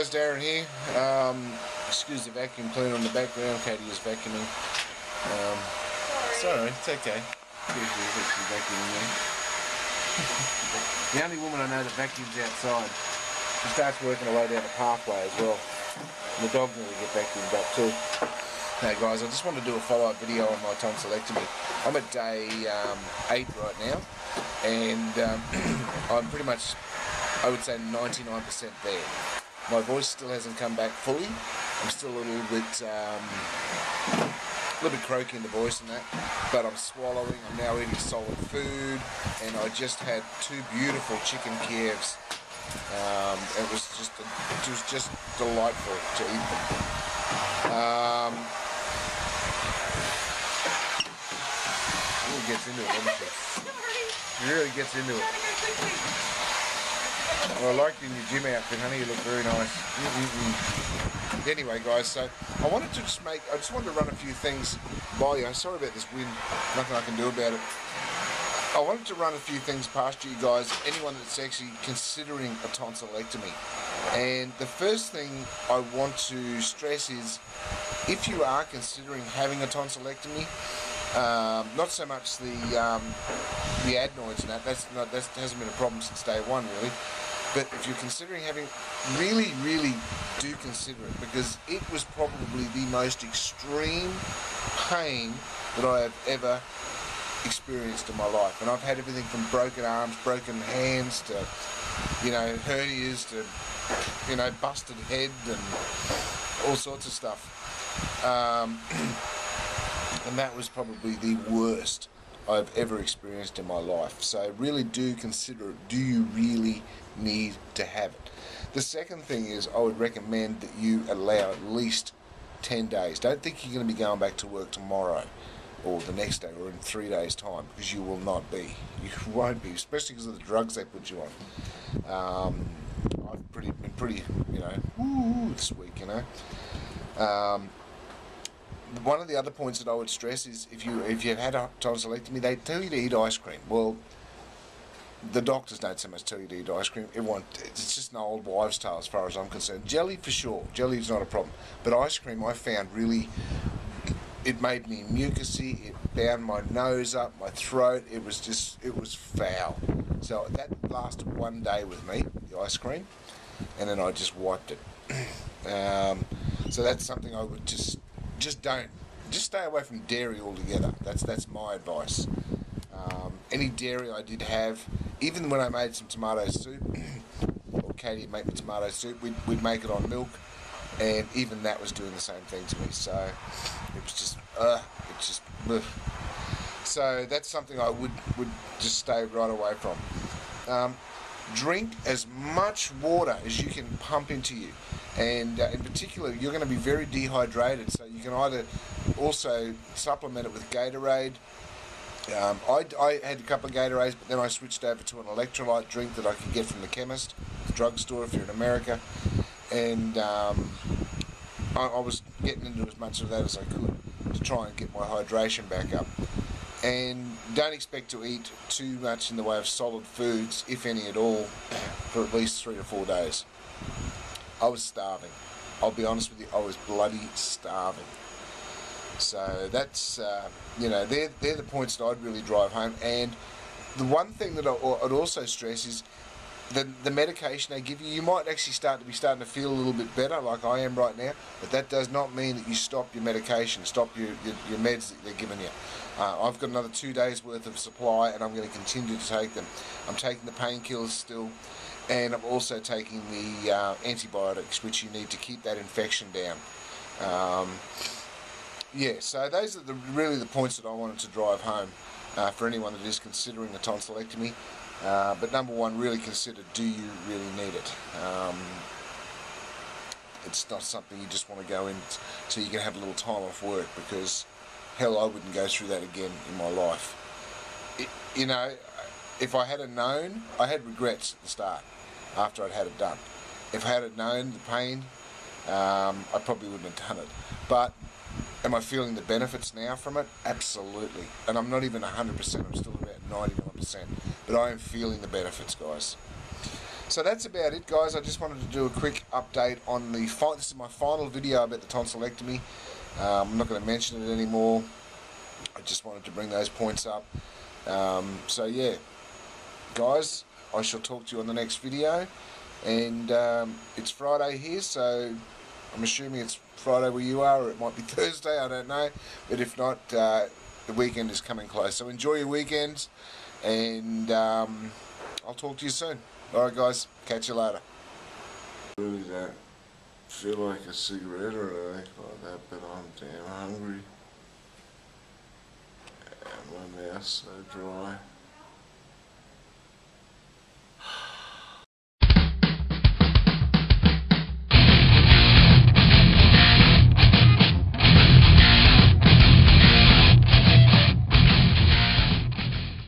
guys, Darren here. Excuse the vacuum cleaner in the background. Katie is vacuuming. Sorry, it's okay. She's vacuuming there. The only woman I know that vacuums outside. She starts working her way down the pathway as well. And the dog nearly get vacuumed up too. Hey guys, I just wanted to do a follow-up video on my tonsillectomy. I'm at day 8 right now, and I'm pretty much, I would say 99% there. My voice still hasn't come back fully. I'm still a little bit croaky in the voice and that, but I'm swallowing. I'm now eating solid food, and I just had 2 beautiful chicken Kievs. It was just delightful to eat them. Really gets into it, doesn't she? She really gets into it. Well, I like you in your gym outfit, honey. You look very nice. Anyway, guys, so I just wanted to run a few things by you. Sorry about this wind. Nothing I can do about it. I wanted to run a few things past you guys, anyone that's actually considering a tonsillectomy. And the first thing I want to stress is, if you are considering having a tonsillectomy, not so much the adenoids and that hasn't been a problem since day 1 really. But if you're considering having, really do consider it, because it was probably the most extreme pain that I have ever experienced in my life. And I've had everything from broken arms, broken hands, to, hernias, to, busted head and all sorts of stuff. And that was probably the worst I've ever experienced in my life. So really do consider it. Do you really need to have it? The second thing is, I would recommend that you allow at least 10 days. Don't think you're going to be going back to work tomorrow or the next day or in 3 days time, because you will not be. You won't be, especially because of the drugs they put you on. I've been pretty, this week, One of the other points that I would stress is, if you've had a tonsillectomy, they tell you to eat ice cream. Well, the doctors don't so much tell you to eat ice cream. It's just an old wives' tale as far as I'm concerned. Jelly for sure, jelly is not a problem. But ice cream I found really, it made me mucousy, it bound my nose up, my throat, it was foul. So that lasted 1 day with me, the ice cream, and then I just wiped it. So that's something I would just stay away from dairy altogether. That's my advice. Any dairy I did have, even when I made some tomato soup, or Katie would make me tomato soup, we'd make it on milk, and even that was doing the same thing to me. So it was just, so that's something I would just stay right away from. Drink as much water as you can pump into you, and in particular you're going to be very dehydrated, so you can either also supplement it with Gatorade. I had a couple of Gatorades, but then I switched over to an electrolyte drink that I could get from the chemist, the drugstore if you're in America, and I was getting into as much of that as I could to try and get my hydration back up. And don't expect to eat too much in the way of solid foods, if any at all, for at least 3 to 4 days. I was starving. I'll be honest with you, I was bloody starving. So that's, they're the points that I'd really drive home. And the one thing that I'd also stress is the medication they give you. You might actually starting to feel a little bit better, like I am right now, but that does not mean that you stop your medication, stop your meds that they're giving you. I've got another 2 days worth of supply, and I'm going to continue to take them. I'm taking the painkillers still, and I'm also taking the antibiotics, which you need to keep that infection down. So those are really the points that I wanted to drive home for anyone that is considering a tonsillectomy. But number one, really consider, do you really need it? It's not something you just want to go in so you can have a little time off work, because hell, I wouldn't go through that again in my life. If I had known, I had regrets at the start after I'd had it done. If I had known the pain, I probably wouldn't have done it. But am I feeling the benefits now from it? Absolutely. And I'm not even 100%, I'm still about 99%. But I am feeling the benefits, guys. So that's about it, guys. I just wanted to do a quick update on the this is my final video about the tonsillectomy. I'm not going to mention it anymore. I just wanted to bring those points up. So yeah, guys, I shall talk to you on the next video. And it's Friday here, so I'm assuming it's Friday where you are, or it might be Thursday, I don't know. But if not, the weekend is coming close. So enjoy your weekends, and I'll talk to you soon. Alright guys, catch you later. I really don't feel like a cigarette or anything like that, but I'm damn hungry. And my mouth's so dry.